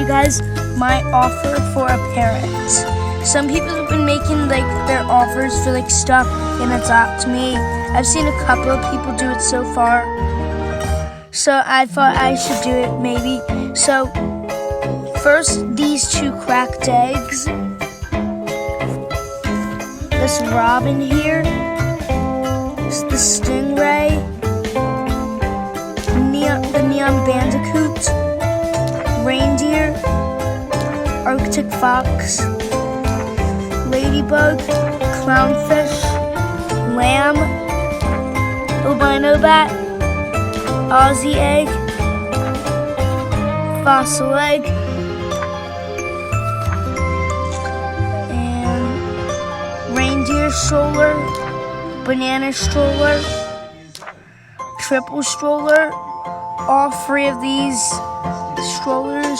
guys my offer for a parrot. Some people have been making like their offers for like stuff, and it's up to me. I've seen a couple of people do it so far, so I thought I should do it maybe. So first, these 2 cracked eggs. This robin here. The stingray. The neon bandicoot. Reindeer. Arctic fox. Ladybug. Clownfish. Lamb. Albino bat. Aussie egg. Fossil egg. Reindeer stroller, banana stroller, triple stroller, all 3 of these strollers,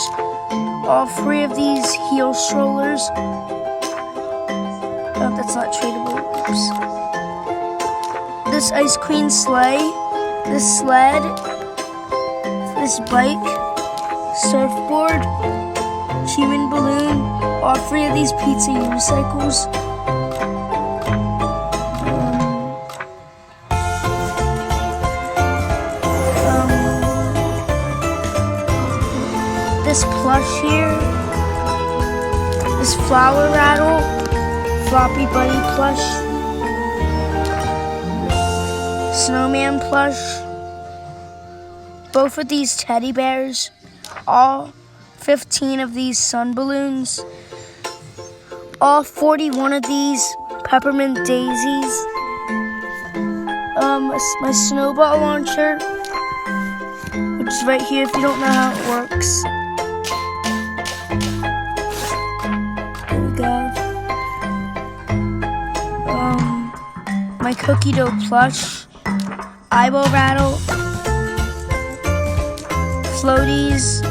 all 3 of these heel strollers. Oh, that's not tradable. Oops. This ice cream sleigh, this sled, this bike, surfboard, human balloon, all 3 of these pizza unicycles. This plush here, this flower rattle, floppy bunny plush, snowman plush, both of these teddy bears, all 15 of these sun balloons, all 41 of these peppermint daisies, my snowball launcher, which is right here if you don't know how it works. My cookie dough plush, eyeball rattle, floaties,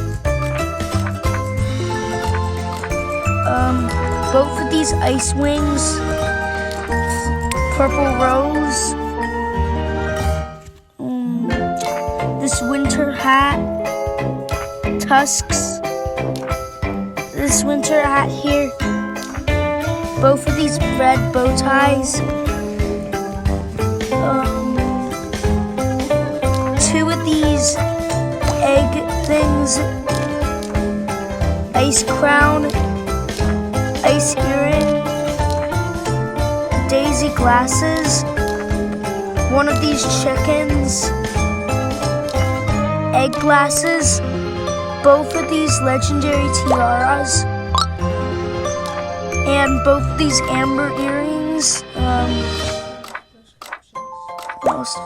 both of these ice wings, purple rose, this winter hat, tusks, this winter hat here, both of these red bow ties, 2 of these egg things, ice crown, ice earring, daisy glasses, 1 of these chickens, egg glasses, both of these legendary tiaras, and both of these amber earrings. What else?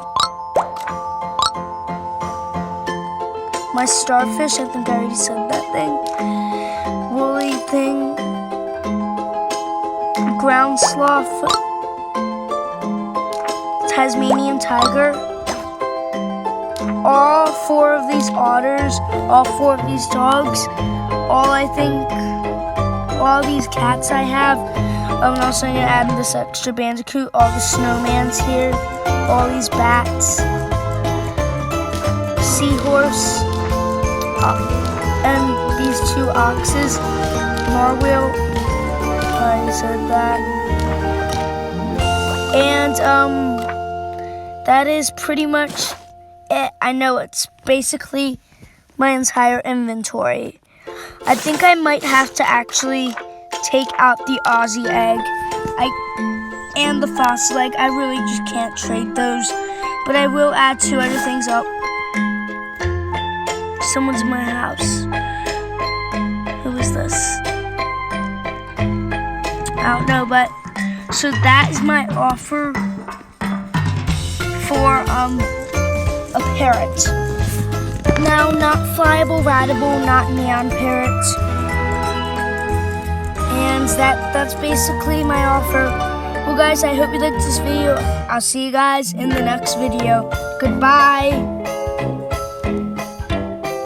My starfish, I think I already said that thing. Woolly thing. Ground sloth. Tasmanian tiger. All 4 of these otters. All 4 of these dogs. All these cats I have. And also I'm going to add this extra bandicoot. All the snowmans here. All these bats. Seahorse. And these 2 oxes, narwhal, I said that, and that is pretty much it. I know it's basically my entire inventory. I think I might have to actually take out the Aussie egg and the fossil egg. I really just can't trade those, but I will add 2 other things up. Someone's in my house. Who is this? I don't know, but so that is my offer for a parrot. Now, not flyable, rideable, not neon parrot. And that's basically my offer. Well, guys, I hope you liked this video. I'll see you guys in the next video. Goodbye.